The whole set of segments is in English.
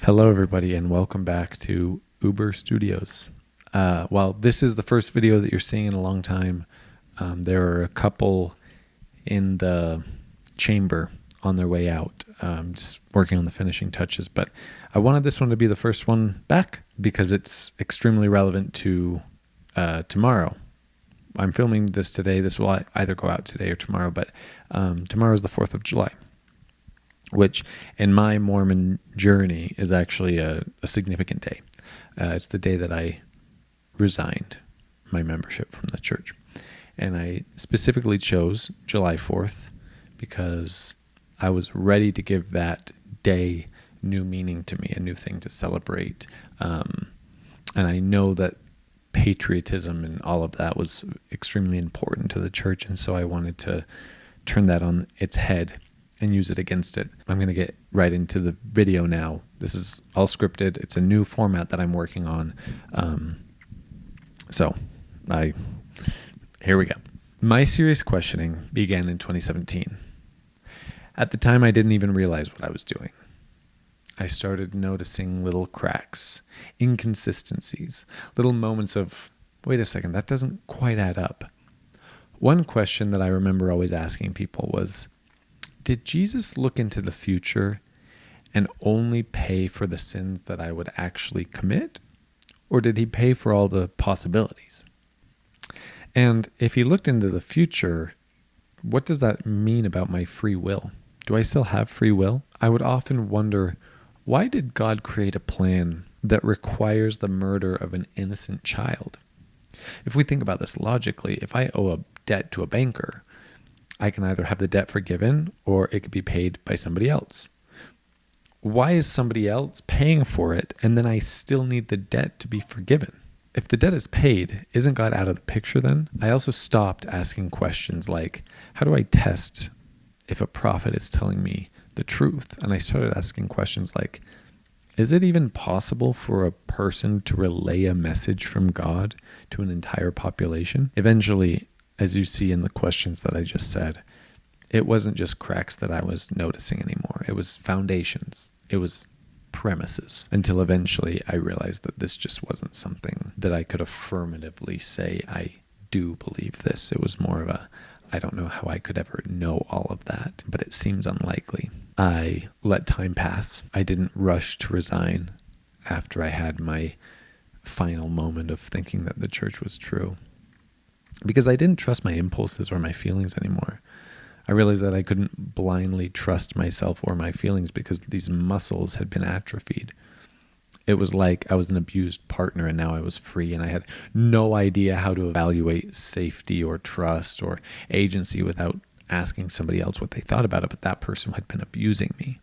Hello, everybody, and welcome back to Uber Studios. While this is the first video that you're seeing in a long time, there are a couple in the chamber on their way out, just working on the finishing touches. But I wanted this one to be the first one back because it's extremely relevant to tomorrow. I'm filming this today. This will either go out today or tomorrow, but tomorrow is the 4th of July. Which in my Mormon journey is actually a significant day. It's the day that I resigned my membership from the church. And I specifically chose July 4th because I was ready to give that day new meaning to me, a new thing to celebrate. And I know that patriotism and all of that was extremely important to the church. And so I wanted to turn that on its head and use it against it. I'm going to get right into the video now. This is all scripted. It's a new format that I'm working on. Here we go. My serious questioning began in 2017. At the time, I didn't even realize what I was doing. I started noticing little cracks, inconsistencies, little moments of, wait a second, that doesn't quite add up. One question that I remember always asking people was, did Jesus look into the future and only pay for the sins that I would actually commit? Or did he pay for all the possibilities? And if he looked into the future, what does that mean about my free will? Do I still have free will? I would often wonder, why did God create a plan that requires the murder of an innocent child? If we think about this logically, if I owe a debt to a banker, I can either have the debt forgiven or it could be paid by somebody else. Why is somebody else paying for it and then I still need the debt to be forgiven? If the debt is paid, isn't God out of the picture then? I also stopped asking questions like, how do I test if a prophet is telling me the truth? And I started asking questions like, is it even possible for a person to relay a message from God to an entire population? Eventually, as you see in the questions that I just said, it wasn't just cracks that I was noticing anymore. It was foundations. It was premises, until eventually I realized that this just wasn't something that I could affirmatively say, I do believe this. It was more of a, I don't know how I could ever know all of that, but it seems unlikely. I let time pass. I didn't rush to resign after I had my final moment of thinking that the church was true, because I didn't trust my impulses or my feelings anymore. I realized that I couldn't blindly trust myself or my feelings because these muscles had been atrophied. It was like I was an abused partner and now I was free, and I had no idea how to evaluate safety or trust or agency without asking somebody else what they thought about it, but that person had been abusing me.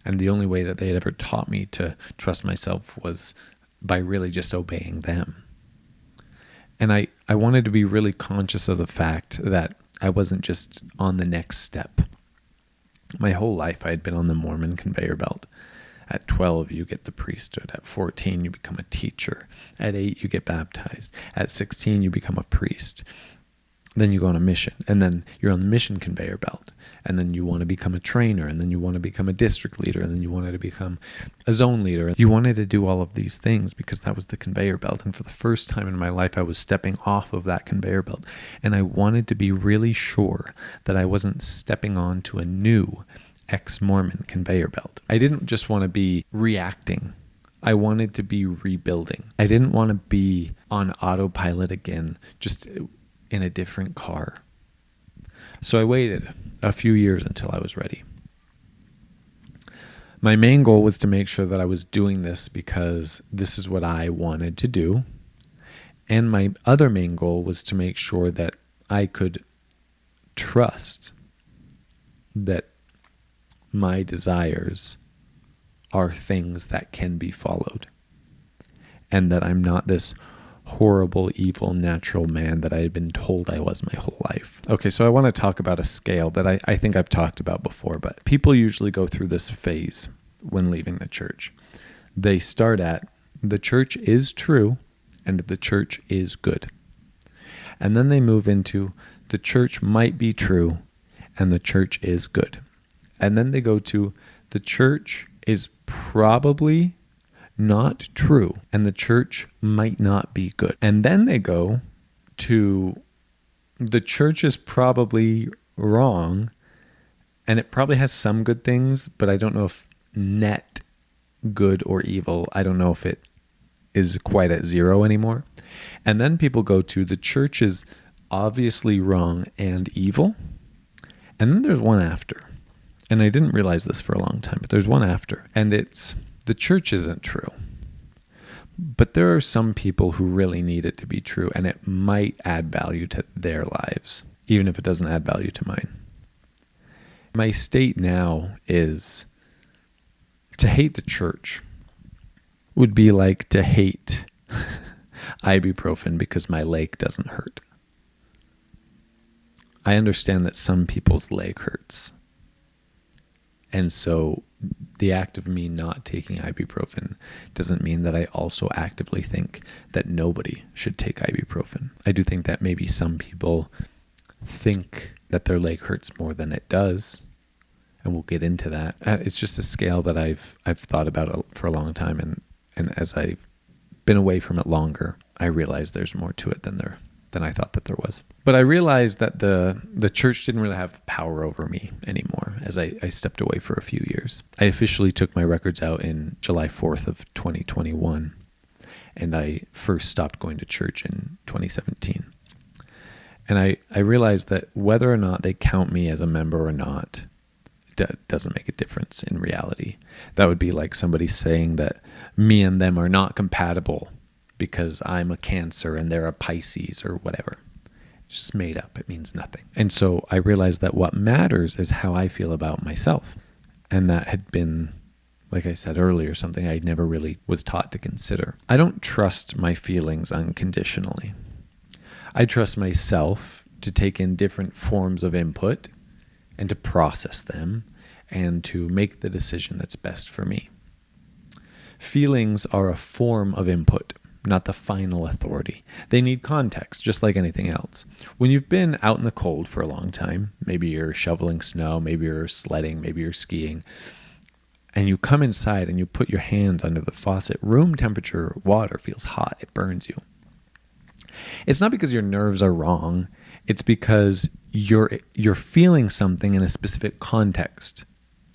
And the only way that they had ever taught me to trust myself was by really just obeying them. And I wanted to be really conscious of the fact that I wasn't just on the next step. My whole life I had been on the Mormon conveyor belt. At 12, you get the priesthood. At 14, you become a teacher. At 8, you get baptized. At 16, you become a priest. Then you go on a mission, and then you're on the mission conveyor belt. And then you want to become a trainer, and then you want to become a district leader, and then you wanted to become a zone leader. You wanted to do all of these things because that was the conveyor belt. And for the first time in my life, I was stepping off of that conveyor belt. And I wanted to be really sure that I wasn't stepping on to a new ex-Mormon conveyor belt. I didn't just want to be reacting. I wanted to be rebuilding. I didn't want to be on autopilot again, just in a different car. So I waited a few years until I was ready. My main goal was to make sure that I was doing this because this is what I wanted to do. And my other main goal was to make sure that I could trust that my desires are things that can be followed, and that I'm not this horrible, evil, natural man that I had been told I was my whole life. Okay, so I want to talk about a scale that I think I've talked about before, but people usually go through this phase when leaving the church. They start at, the church is true and the church is good. And then they move into, the church might be true and the church is good. And then they go to, the church is probably not true, and the church might not be good. And then they go to the church is probably wrong, and it probably has some good things, but I don't know if net good or evil. I don't know if it is quite at zero anymore. And then people go to the church is obviously wrong and evil. And then there's one after. And I didn't realize this for a long time, but there's one after. And it's the church isn't true. But there are some people who really need it to be true, and it might add value to their lives, even if it doesn't add value to mine. My state now is to hate the church would be like to hate ibuprofen because my leg doesn't hurt. I understand that some people's leg hurts. And so the act of me not taking ibuprofen doesn't mean that I also actively think that nobody should take ibuprofen. I do think that maybe some people think that their leg hurts more than it does. And we'll get into that. It's just a scale that I've thought about for a long time. And as I've been away from it longer, I realize there's more to it than I thought that there was. But I realized that the church didn't really have power over me anymore as I stepped away for a few years. I officially took my records out in July 4th of 2021, and I first stopped going to church in 2017. And I realized that whether or not they count me as a member or not, doesn't make a difference in reality. That would be like somebody saying that me and them are not compatible because I'm a Cancer and they're a Pisces or whatever. It's just made up. It means nothing. And so I realized that what matters is how I feel about myself. And that had been, like I said earlier, something I never really was taught to consider. I don't trust my feelings unconditionally. I trust myself to take in different forms of input and to process them and to make the decision that's best for me. Feelings are a form of input, not the final authority. They need context, just like anything else. When you've been out in the cold for a long time, maybe you're shoveling snow, maybe you're sledding, maybe you're skiing, and you come inside and you put your hand under the faucet, room temperature water feels hot, it burns you. It's not because your nerves are wrong, it's because you're feeling something in a specific context,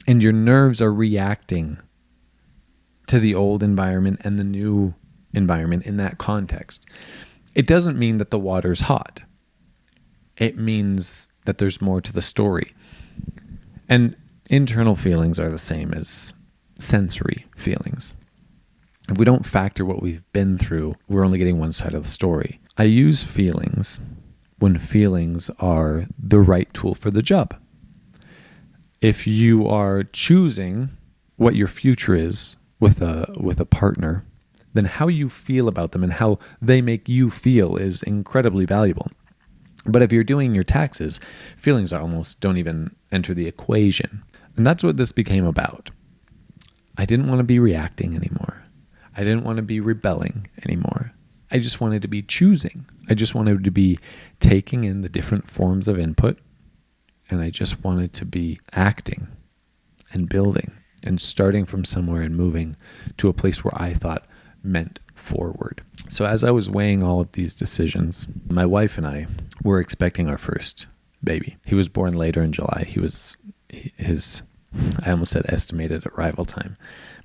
and your nerves are reacting to the old environment and the new environment in that context. It doesn't mean that the water's hot. It means that there's more to the story. And internal feelings are the same as sensory feelings. If we don't factor what we've been through, we're only getting one side of the story. I use feelings when feelings are the right tool for the job. If you are choosing what your future is with a partner, then how you feel about them and how they make you feel is incredibly valuable. But if you're doing your taxes, feelings almost don't even enter the equation. And that's what this became about. I didn't want to be reacting anymore. I didn't want to be rebelling anymore. I just wanted to be choosing. I just wanted to be taking in the different forms of input, and I just wanted to be acting and building and starting from somewhere and moving to a place where I thought meant forward. So as I was weighing all of these decisions, my wife and I were expecting our first baby. He was born later in July. His I almost said estimated arrival time,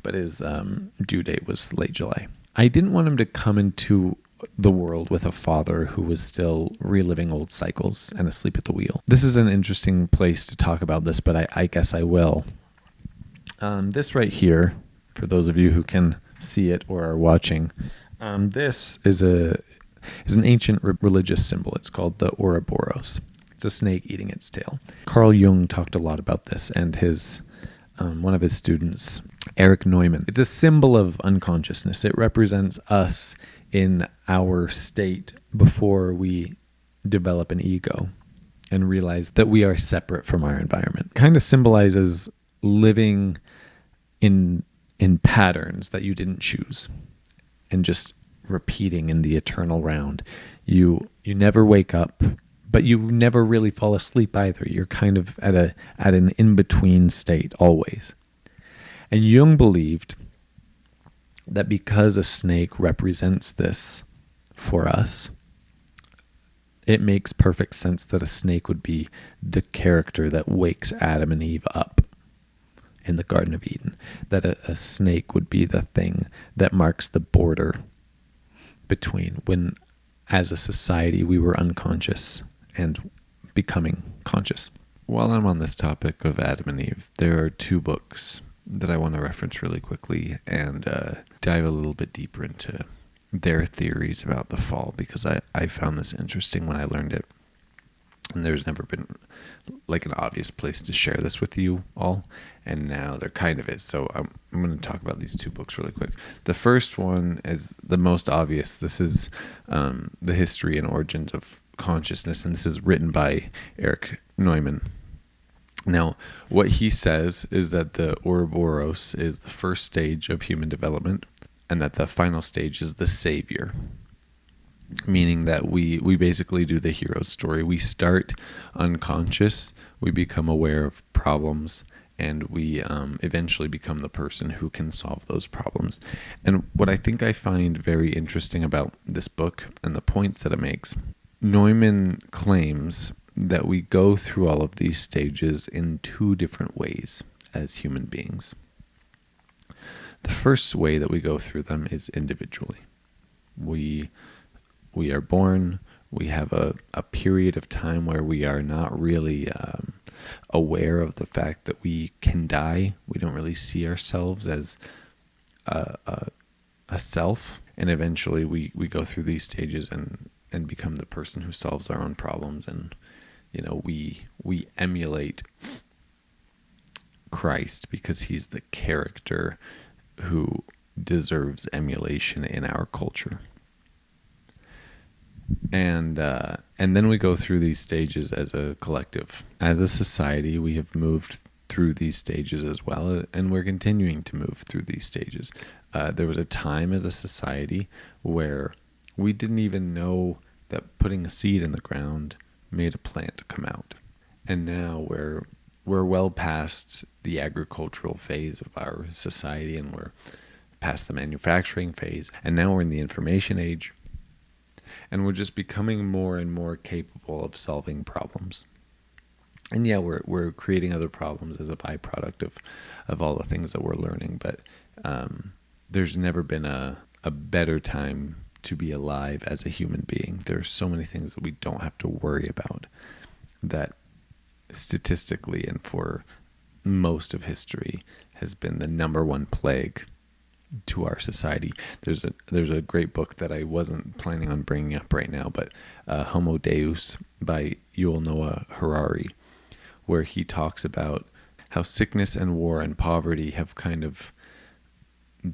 but his due date was late July. I didn't want him to come into the world with a father who was still reliving old cycles and asleep at the wheel. This is an interesting place to talk about this, but I guess I will. This right here, for those of you who can see it or are watching, this is an ancient religious symbol. It's called the Ouroboros. It's a snake eating its tail. Carl Jung talked a lot about this, and his one of his students, Eric Neumann. It's a symbol of unconsciousness. It represents us in our state before we develop an ego and realize that we are separate from our environment. Kind of symbolizes living in patterns that you didn't choose and just repeating in the eternal round. You never wake up, but you never really fall asleep either. You're kind of at an in-between state always. And Jung believed that because a snake represents this for us, it makes perfect sense that a snake would be the character that wakes Adam and Eve up in the Garden of Eden. That a snake would be the thing that marks the border between when, as a society, we were unconscious and becoming conscious. While I'm on this topic of Adam and Eve, there are two books that I want to reference really quickly and dive a little bit deeper into their theories about the fall, because I found this interesting when I learned it. And there's never been like an obvious place to share this with you all. And now there kind of is. So I'm going to talk about these two books really quick. The first one is the most obvious. This is The History and Origins of Consciousness. And this is written by Erich Neumann. Now, what he says is that the Ouroboros is the first stage of human development, and that the final stage is the savior, meaning that we basically do the hero story. We start unconscious, we become aware of problems, and we eventually become the person who can solve those problems. And what I think I find very interesting about this book and the points that it makes, Neumann claims that we go through all of these stages in two different ways as human beings. The first way that we go through them is individually. We are born, we have a period of time where we are not really aware of the fact that we can die. We don't really see ourselves as a self. And eventually we go through these stages and become the person who solves our own problems. And, we emulate Christ because he's the character who deserves emulation in our culture. And then we go through these stages as a collective. As a society, we have moved through these stages as well, and we're continuing to move through these stages. There was a time as a society where we didn't even know that putting a seed in the ground made a plant come out. And now we're well past the agricultural phase of our society, and we're past the manufacturing phase, and now we're in the information age, and we're just becoming more and more capable of solving problems. And yeah, we're creating other problems as a byproduct of all the things that we're learning, but there's never been a better time to be alive as a human being. There's so many things that we don't have to worry about that statistically and for most of history has been the number one plague to our society. There's a great book that I wasn't planning on bringing up right now, but Homo Deus by Yuval Noah Harari, where he talks about how sickness and war and poverty have kind of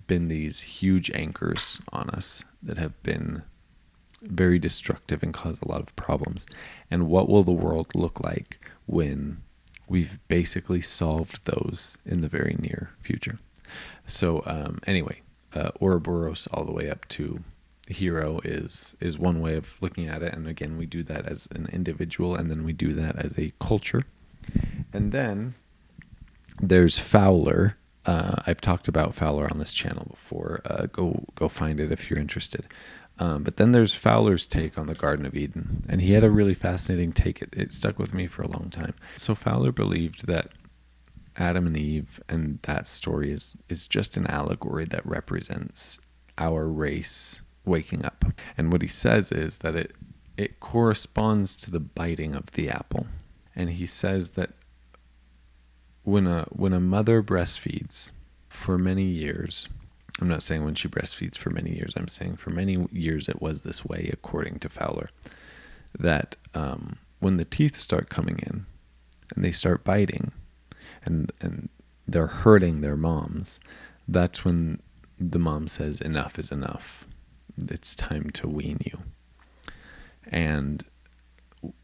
been these huge anchors on us that have been very destructive and caused a lot of problems. And what will the world look like when we've basically solved those in the very near future? So anyway, Ouroboros all the way up to hero is one way of looking at it. And again, we do that as an individual, and then we do that as a culture. And then there's Fowler. I've talked about Fowler on this channel before. Go find it if you're interested. But then there's Fowler's take on the Garden of Eden. And he had a really fascinating take. It stuck with me for a long time. So Fowler believed that Adam and Eve and that story is just an allegory that represents our race waking up. And what he says is that it corresponds to the biting of the apple. And he says that when a mother breastfeeds for many years, I'm not saying when she breastfeeds for many years, I'm saying for many years it was this way, according to Fowler, that when the teeth start coming in and they start biting and they're hurting their moms, that's when the mom says, enough is enough. It's time to wean you. And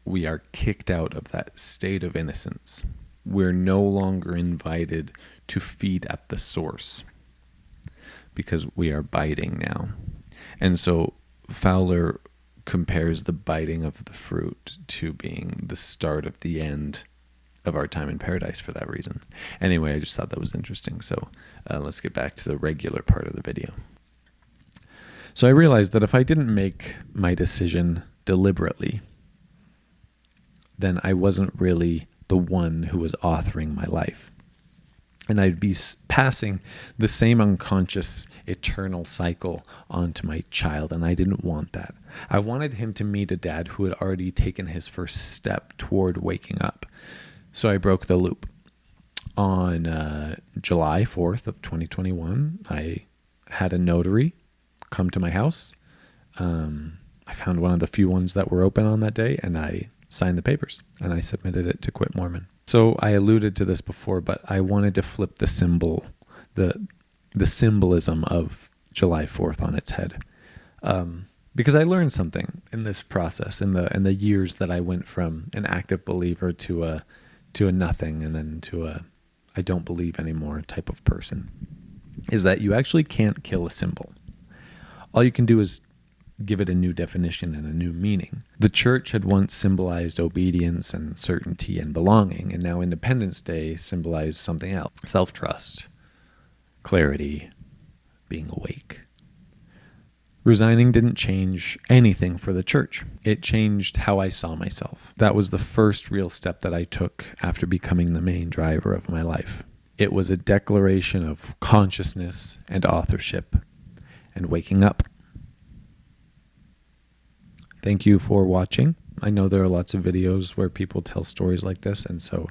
we are kicked out of that state of innocence. We're no longer invited to feed at the source because we are biting now. And so Fowler compares the biting of the fruit to being the start of the end of our time in paradise for that reason. Anyway, I just thought that was interesting. So let's get back to the regular part of the video. So I realized that if I didn't make my decision deliberately, then I wasn't really the one who was authoring my life. And I'd be passing the same unconscious eternal cycle onto my child, and I didn't want that. I wanted him to meet a dad who had already taken his first step toward waking up. So I broke the loop. On July 4th of 2021, I had a notary come to my house. I found one of the few ones that were open on that day, and I signed the papers, and I submitted it to Quit Mormon. So I alluded to this before, but I wanted to flip the symbol, the symbolism of July 4th on its head, because I learned something in this process, in the years that I went from an active believer to a nothing, and then to a I don't believe anymore type of person, is that you actually can't kill a symbol. All you can do is give it a new definition and a new meaning. The church had once symbolized obedience and certainty and belonging, and now Independence Day symbolized something else: self-trust, clarity, being awake. Resigning didn't change anything for the church. It changed how I saw myself. That was the first real step that I took after becoming the main driver of my life. It was a declaration of consciousness and authorship and waking up. Thank you for watching. I know there are lots of videos where people tell stories like this, and so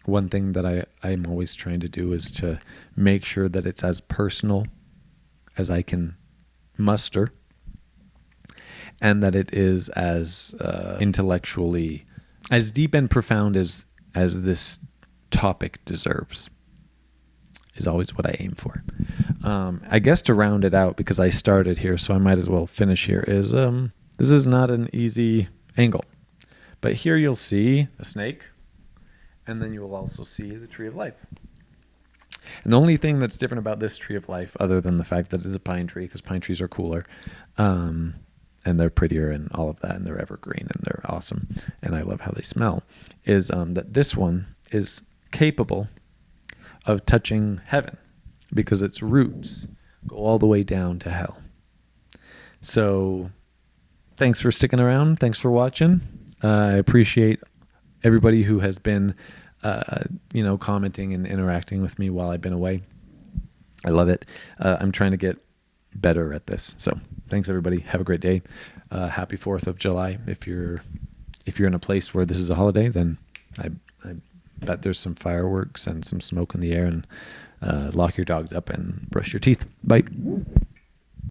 one thing that I'm always trying to do is to make sure that it's as personal as I can muster, and that it is as intellectually, as deep and profound as this topic deserves, is always what I aim for. I guess to round it out, because I started here, so I might as well finish here, is this is not an easy angle. But here you'll see a snake, and then you will also see the tree of life. And the only thing that's different about this tree of life, other than the fact that it's a pine tree, because pine trees are cooler, and they're prettier and all of that, and they're evergreen, and they're awesome, and I love how they smell, is that this one is capable of touching heaven, because its roots go all the way down to hell. So thanks for sticking around. Thanks for watching. I appreciate everybody who has been, commenting and interacting with me while I've been away. I love it. I'm trying to get better at this. So thanks, everybody. Have a great day. Happy 4th of July. If you're in a place where this is a holiday, then I bet there's some fireworks and some smoke in the air, and lock your dogs up and brush your teeth. Bye.